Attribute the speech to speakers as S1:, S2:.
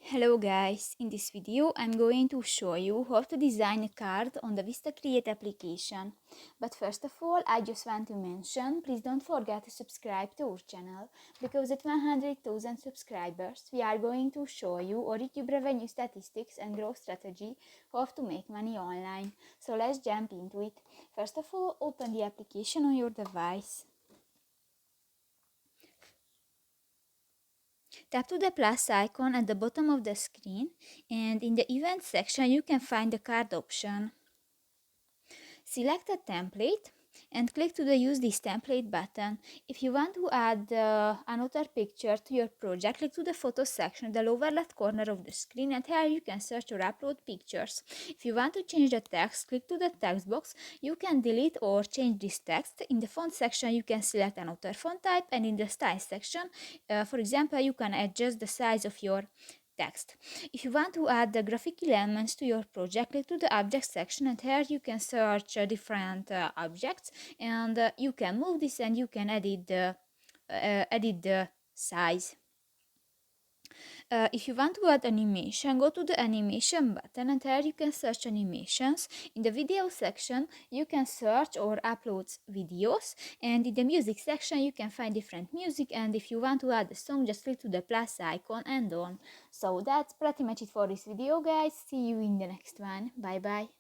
S1: Hello guys, in this video I'm going to show you how to design a card on the VistaCreate application. But first of all, I just want to mention, please don't forget to subscribe to our channel, because at 100,000 subscribers we are going to show you our YouTube revenue statistics and growth strategy, how to make money online. So let's jump into it. First of all, open the application on your device. Tap to the plus icon at the bottom of the screen, and in the event section you can find the card option. Select a template and click to the use this template button. If you want to add another picture to your project, click to the photo section at the lower left corner of the screen, and here you can search or upload pictures. If you want to change the text, click to the text box. You can delete or change this text. In the font section you can select another font type, and in the style section, for example, you can adjust the size of your text. If you want to add the graphical elements to your project, click to the object section, and here you can search different objects, and you can move this and you can edit the size. If you want to add animation, go to the animation button, and here you can search animations. In the video section you can search or upload videos, and in the music section you can find different music, and if you want to add a song, just click to the plus icon and on. So that's pretty much it for this video guys. See you in the next one. Bye bye.